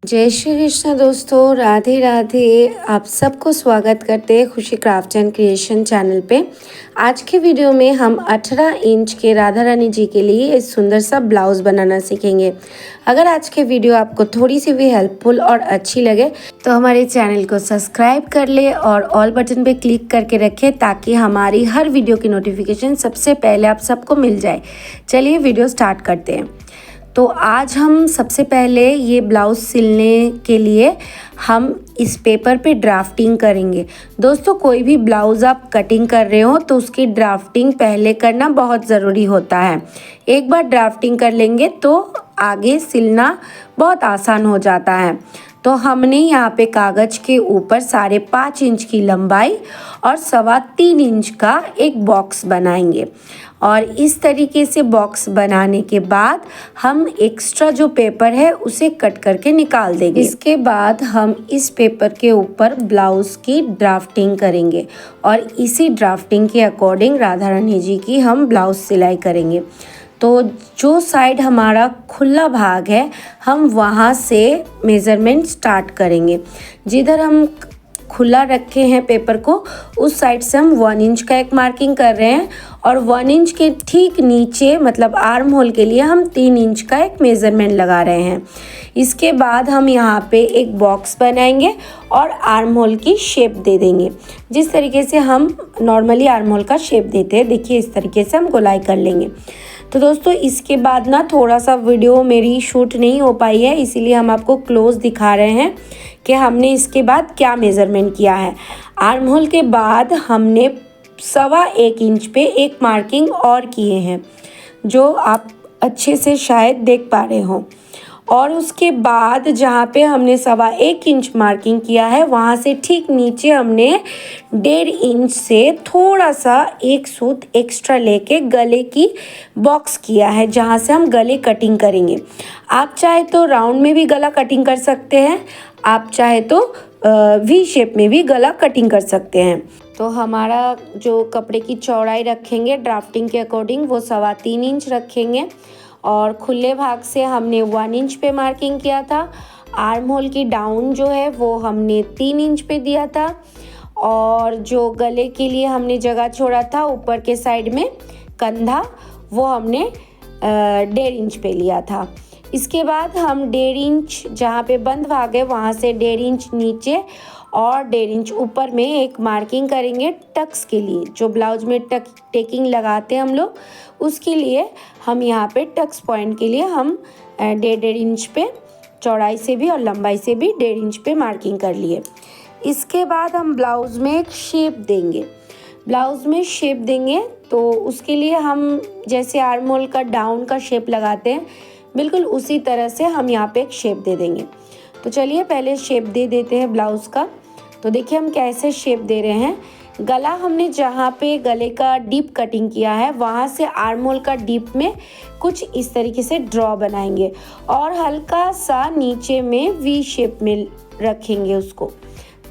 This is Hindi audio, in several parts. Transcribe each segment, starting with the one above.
जय श्री कृष्ण दोस्तों, राधे राधे। आप सबको स्वागत करते हैं खुशी क्राफ्ट एंड क्रिएशन चैनल पे। आज के वीडियो में हम 18 इंच के राधा रानी जी के लिए एक सुंदर सा ब्लाउज़ बनाना सीखेंगे। अगर आज के वीडियो आपको थोड़ी सी भी हेल्पफुल और अच्छी लगे तो हमारे चैनल को सब्सक्राइब कर ले और ऑल बटन पे क्लिक करके रखें ताकि हमारी हर वीडियो की नोटिफिकेशन सबसे पहले आप सबको मिल जाए। चलिए वीडियो स्टार्ट करते हैं। तो आज हम सबसे पहले ये ब्लाउज़ सिलने के लिए हम इस पेपर पे ड्राफ्टिंग करेंगे। दोस्तों, कोई भी ब्लाउज़ आप कटिंग कर रहे हो तो उसकी ड्राफ्टिंग पहले करना बहुत ज़रूरी होता है। एक बार ड्राफ्टिंग कर लेंगे तो आगे सिलना बहुत आसान हो जाता है। तो हमने यहाँ पे कागज़ के ऊपर 5.5 इंच की लंबाई और 3.25 इंच का एक बॉक्स बनाएंगे और इस तरीके से बॉक्स बनाने के बाद हम एक्स्ट्रा जो पेपर है उसे कट करके निकाल देंगे। इसके बाद हम इस पेपर के ऊपर ब्लाउज़ की ड्राफ्टिंग करेंगे और इसी ड्राफ्टिंग के अकॉर्डिंग राधा रानी जी की हम ब्लाउज़ सिलाई करेंगे। तो जो साइड हमारा खुला भाग है हम वहाँ से मेज़रमेंट स्टार्ट करेंगे। जिधर हम खुला रखे हैं पेपर को उस साइड से हम 1 इंच का एक मार्किंग कर रहे हैं और 1 इंच के ठीक नीचे मतलब आर्म होल के लिए हम 3 इंच का एक मेज़रमेंट लगा रहे हैं। इसके बाद हम यहाँ पे एक बॉक्स बनाएंगे और आर्म होल की शेप दे देंगे। जिस तरीके से हम नॉर्मली आर्म होल का शेप देते हैं, देखिए इस तरीके से हम गोलाई कर लेंगे। तो दोस्तों, इसके बाद ना थोड़ा सा वीडियो मेरी शूट नहीं हो पाई है, इसीलिए हम आपको क्लोज दिखा रहे हैं कि हमने इसके बाद क्या मेज़रमेंट किया है। आर्म होल के बाद हमने 1.25 इंच पे एक मार्किंग और किए हैं जो आप अच्छे से शायद देख पा रहे हो। और उसके बाद जहाँ पे हमने 1.25 इंच मार्किंग किया है वहाँ से ठीक नीचे हमने 1.5 इंच से थोड़ा सा एक सूत एक्स्ट्रा लेके गले की बॉक्स किया है जहाँ से हम गले कटिंग करेंगे। आप चाहे तो राउंड में भी गला कटिंग कर सकते हैं, आप चाहे तो वी शेप में भी गला कटिंग कर सकते हैं। तो हमारा जो कपड़े की चौड़ाई रखेंगे ड्राफ्टिंग के अकॉर्डिंग वो 3.25 इंच रखेंगे और खुले भाग से हमने 1 इंच पे मार्किंग किया था। आर्म होल की डाउन जो है वो हमने 3 इंच पे दिया था और जो गले के लिए हमने जगह छोड़ा था ऊपर के साइड में कंधा वो हमने 1.5 इंच पे लिया था। इसके बाद हम 1.5 इंच जहाँ पे बंद भाग है वहाँ से 1.5 इंच नीचे और 1.5 इंच ऊपर में एक मार्किंग करेंगे टक्स के लिए। जो ब्लाउज में टेकिंग लगाते हैं हम लोग उसके लिए हम यहाँ पे टक्स पॉइंट के लिए हम 1.5 इंच पे चौड़ाई से भी और लंबाई से भी 1.5 इंच पे मार्किंग कर लिए। इसके बाद हम ब्लाउज़ में एक शेप देंगे। ब्लाउज़ में शेप देंगे तो उसके लिए हम जैसे आर्म होल का डाउन का शेप लगाते हैं बिल्कुल उसी तरह से हम यहाँ पे एक शेप दे देंगे। तो चलिए पहले शेप दे देते हैं ब्लाउज़ का। तो देखिए हम कैसे शेप दे रहे हैं। गला हमने जहाँ पे गले का डीप कटिंग किया है वहाँ से आर्म होल का डीप में कुछ इस तरीके से ड्रॉ बनाएंगे और हल्का सा नीचे में वी शेप में रखेंगे उसको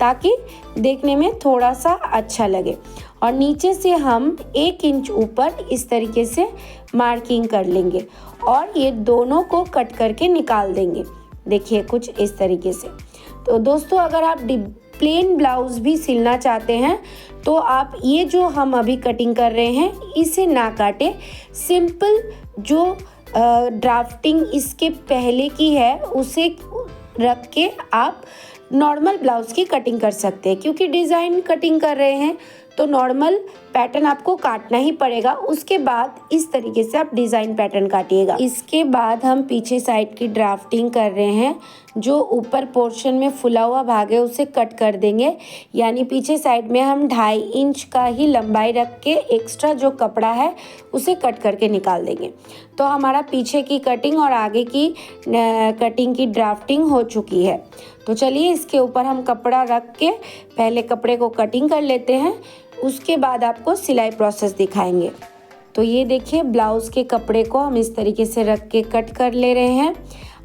ताकि देखने में थोड़ा सा अच्छा लगे। और नीचे से हम 1 इंच ऊपर इस तरीके से मार्किंग कर लेंगे और ये दोनों को कट करके निकाल देंगे। देखिए कुछ इस तरीके से। तो दोस्तों, अगर आप प्लेन ब्लाउज़ भी सिलना चाहते हैं तो आप ये जो हम अभी कटिंग कर रहे हैं इसे ना काटें। सिंपल जो ड्राफ्टिंग इसके पहले की है उसे रख के आप नॉर्मल ब्लाउज़ की कटिंग कर सकते हैं। क्योंकि डिज़ाइन कटिंग कर रहे हैं तो नॉर्मल पैटर्न आपको काटना ही पड़ेगा। उसके बाद इस तरीके से आप डिज़ाइन पैटर्न काटिएगा। इसके बाद हम पीछे साइड की ड्राफ्टिंग कर रहे हैं। जो ऊपर पोर्शन में फुला हुआ भाग है उसे कट कर देंगे, यानी पीछे साइड में हम 2.5 इंच का ही लंबाई रख के एक्स्ट्रा जो कपड़ा है उसे कट करके निकाल देंगे। तो हमारा पीछे की कटिंग और आगे की कटिंग की ड्राफ्टिंग हो चुकी है। तो चलिए इसके ऊपर हम कपड़ा रख के पहले कपड़े को कटिंग कर लेते हैं, उसके बाद आपको सिलाई प्रोसेस दिखाएंगे। तो ये देखिए ब्लाउज़ के कपड़े को हम इस तरीके से रख के कट कर ले रहे हैं।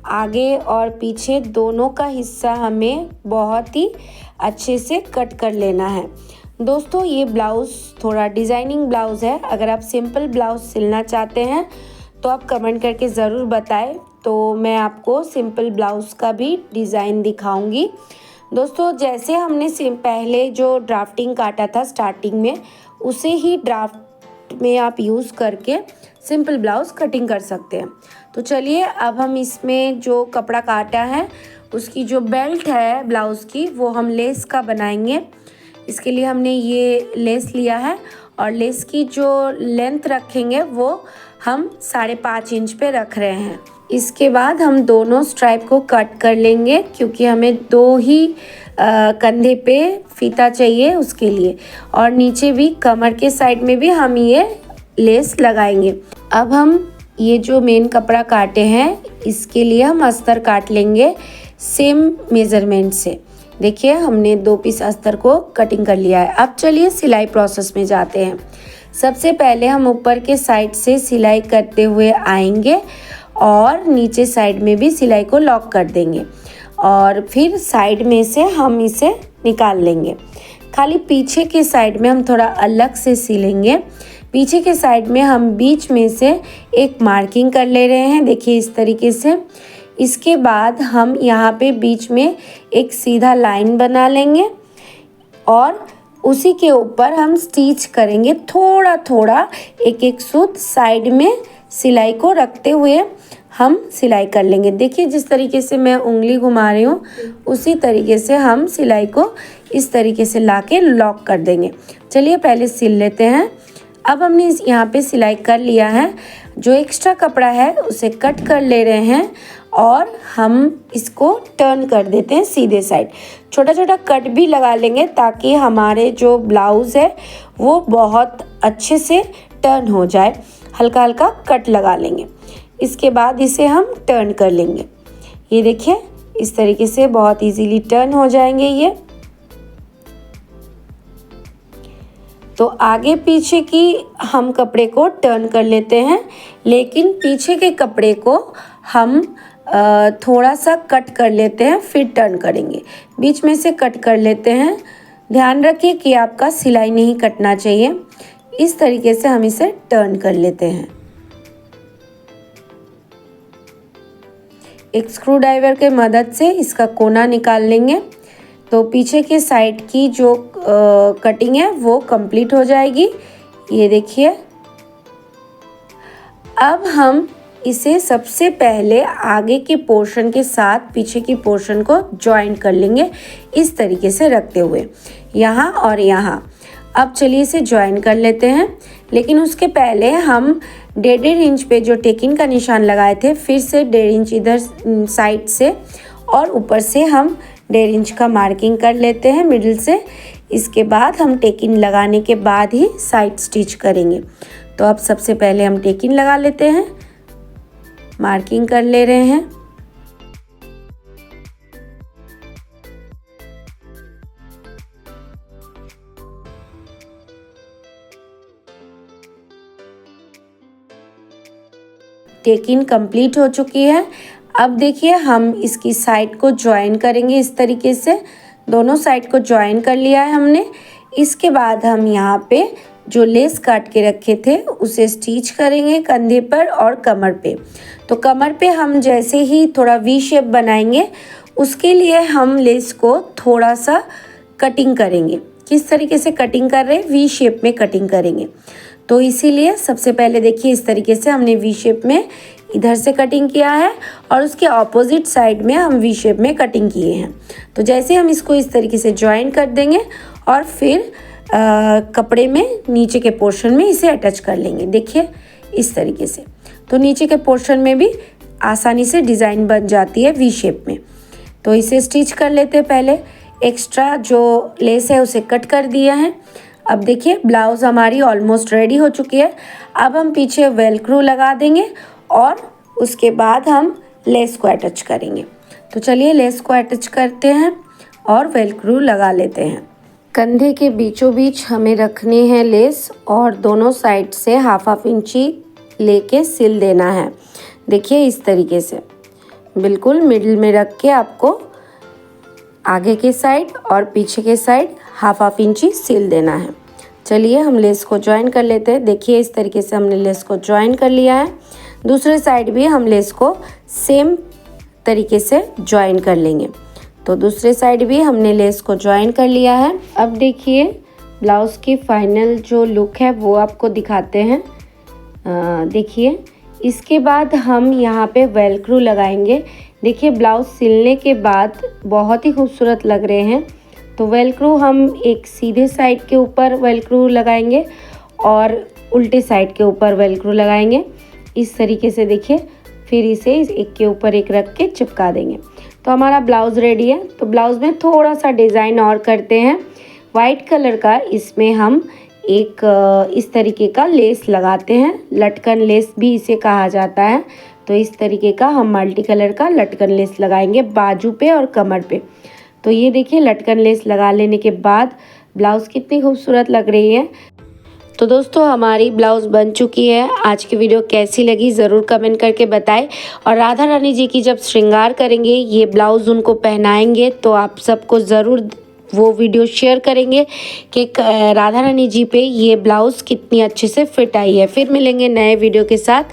आगे और पीछे दोनों का हिस्सा हमें बहुत ही अच्छे से कट कर लेना है। दोस्तों, ये ब्लाउज़ थोड़ा डिज़ाइनिंग ब्लाउज़ है। अगर आप सिंपल ब्लाउज़ सिलना चाहते हैं तो आप कमेंट करके ज़रूर बताएं तो मैं आपको सिंपल ब्लाउज़ का भी डिज़ाइन दिखाऊंगी। दोस्तों जैसे हमने पहले जो ड्राफ्टिंग काटा था स्टार्टिंग में, उसे ही ड्राफ्ट में आप यूज़ करके सिंपल ब्लाउज़ कटिंग कर सकते हैं। तो चलिए अब हम इसमें जो कपड़ा काटा है उसकी जो बेल्ट है ब्लाउज़ की वो हम लेस का बनाएंगे। इसके लिए हमने ये लेस लिया है और लेस की जो लेंथ रखेंगे वो हम 5.5 इंच पे रख रहे हैं। इसके बाद हम दोनों स्ट्राइप को कट कर लेंगे क्योंकि हमें 2 ही कंधे पे फीता चाहिए उसके लिए, और नीचे भी कमर के साइड में भी हम ये लेस लगाएंगे। अब हम ये जो मेन कपड़ा काटे हैं इसके लिए हम अस्तर काट लेंगे सेम मेज़रमेंट से। देखिए हमने 2 पीस अस्तर को कटिंग कर लिया है। अब चलिए सिलाई प्रोसेस में जाते हैं। सबसे पहले हम ऊपर के साइड से सिलाई करते हुए आएंगे और नीचे साइड में भी सिलाई को लॉक कर देंगे और फिर साइड में से हम इसे निकाल लेंगे। खाली पीछे के साइड में हम थोड़ा अलग से सिलेंगे। पीछे के साइड में हम बीच में से एक मार्किंग कर ले रहे हैं, देखिए इस तरीके से। इसके बाद हम यहाँ पे बीच में एक सीधा लाइन बना लेंगे और उसी के ऊपर हम स्टिच करेंगे थोड़ा थोड़ा, एक एक सूत साइड में सिलाई को रखते हुए हम सिलाई कर लेंगे। देखिए जिस तरीके से मैं उंगली घुमा रही हूँ उसी तरीके से हम सिलाई को इस तरीके से लाके लॉक कर देंगे। चलिए पहले सिल लेते हैं। अब हमने यहाँ पे सिलाई कर लिया है। जो एक्स्ट्रा कपड़ा है उसे कट कर ले रहे हैं और हम इसको टर्न कर देते हैं सीधे साइड। छोटा छोटा कट भी लगा लेंगे ताकि हमारे जो ब्लाउज़ है वो बहुत अच्छे से टर्न हो जाए। हल्का हल्का कट लगा लेंगे। इसके बाद इसे हम टर्न कर लेंगे। ये देखिए इस तरीके से बहुत इजीली टर्न हो जाएंगे ये। तो आगे पीछे की हम कपड़े को टर्न कर लेते हैं, लेकिन पीछे के कपड़े को हम थोड़ा सा कट कर लेते हैं फिर टर्न करेंगे। बीच में से कट कर लेते हैं। ध्यान रखिए कि आपका सिलाई नहीं कटना चाहिए। इस तरीके से हम इसे टर्न कर लेते हैं। एक स्क्रू ड्राइवर के मदद से इसका कोना निकाल लेंगे तो पीछे के साइड की जो कटिंग है वो कंप्लीट हो जाएगी। ये देखिए अब हम इसे सबसे पहले आगे के पोर्शन के साथ पीछे की पोर्शन को जॉइन कर लेंगे इस तरीके से रखते हुए यहाँ और यहाँ। अब चलिए इसे जॉइन कर लेते हैं, लेकिन उसके पहले हम 1.5 इंच पे जो टेकिंग का निशान लगाए थे फिर से 1.5 इंच इधर साइड से और ऊपर से हम 1.5 इंच का मार्किंग कर लेते हैं मिडिल से। इसके बाद हम टेकिंग लगाने के बाद ही साइड स्टिच करेंगे। तो अब सबसे पहले हम टेकिंग लगा लेते हैं, मार्किंग कर ले रहे हैं। टेकिंग कंप्लीट हो चुकी है। अब देखिए हम इसकी साइड को ज्वाइन करेंगे इस तरीके से। दोनों साइड को ज्वाइन कर लिया है हमने। इसके बाद हम यहाँ पे जो लेस काट के रखे थे उसे स्टिच करेंगे कंधे पर और कमर पे। तो कमर पे हम जैसे ही थोड़ा वी शेप बनाएंगे उसके लिए हम लेस को थोड़ा सा कटिंग करेंगे। किस तरीके से कटिंग कर रहे हैं? वी शेप में कटिंग करेंगे। तो इसीलिए सबसे पहले देखिए इस तरीके से हमने वी शेप में इधर से कटिंग किया है और उसके ऑपोजिट साइड में हम वी शेप में कटिंग किए हैं। तो जैसे हम इसको इस तरीके से ज्वाइन कर देंगे और फिर कपड़े में नीचे के पोर्शन में इसे अटैच कर लेंगे। देखिए इस तरीके से। तो नीचे के पोर्शन में भी आसानी से डिज़ाइन बन जाती है वी शेप में। तो इसे स्टिच कर लेते हैं। पहले एक्स्ट्रा जो लेस है उसे कट कर दिया है। अब देखिए ब्लाउज़ हमारी ऑलमोस्ट रेडी हो चुकी है। अब हम पीछे वेलक्रो लगा देंगे और उसके बाद हम लेस को अटैच करेंगे। तो चलिए लेस को अटैच करते हैं और वेलक्रो लगा लेते हैं। कंधे के बीचों बीच हमें रखनी है लेस और दोनों साइड से हाफ इंची लेके सिल देना है। देखिए इस तरीके से बिल्कुल मिडिल में रख के आपको आगे के साइड और पीछे के साइड हाफ इंची सिल देना है। चलिए हम लेस को ज्वाइन कर लेते हैं। देखिए इस तरीके से हमने लेस को ज्वाइन कर लिया है। दूसरे साइड भी हम लेस को सेम तरीके से ज्वाइन कर लेंगे। तो दूसरे साइड भी हमने लेस को ज्वाइन कर लिया है। अब देखिए ब्लाउज़ की फाइनल जो लुक है वो आपको दिखाते हैं। देखिए इसके बाद हम यहाँ पे वेलक्रो लगाएंगे। देखिए ब्लाउज़ सिलने के बाद बहुत ही खूबसूरत लग रहे हैं। तो वेलक्रो हम एक सीधे साइड के ऊपर वेलक्रो लगाएंगे और उल्टे साइड के ऊपर वेलक्रो लगाएंगे इस तरीके से। देखिए फिर इसे एक के ऊपर एक रख के चिपका देंगे। तो हमारा ब्लाउज़ रेडी है। तो ब्लाउज़ में थोड़ा सा डिज़ाइन और करते हैं वाइट कलर का। इसमें हम एक इस तरीके का लेस लगाते हैं, लटकन लेस भी इसे कहा जाता है। तो इस तरीके का हम मल्टी कलर का लटकन लेस लगाएंगे बाजू पे और कमर पे। तो ये देखिए लटकन लेस लगा लेने के बाद ब्लाउज़ कितनी खूबसूरत लग रही है। तो दोस्तों हमारी ब्लाउज़ बन चुकी है। आज की वीडियो कैसी लगी ज़रूर कमेंट करके बताएं। और राधा रानी जी की जब श्रृंगार करेंगे, ये ब्लाउज़ उनको पहनाएंगे, तो आप सबको ज़रूर वो वीडियो शेयर करेंगे कि राधा रानी जी पे ये ब्लाउज़ कितनी अच्छे से फिट आई है। फिर मिलेंगे नए वीडियो के साथ।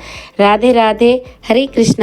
राधे राधे, हरे कृष्णा।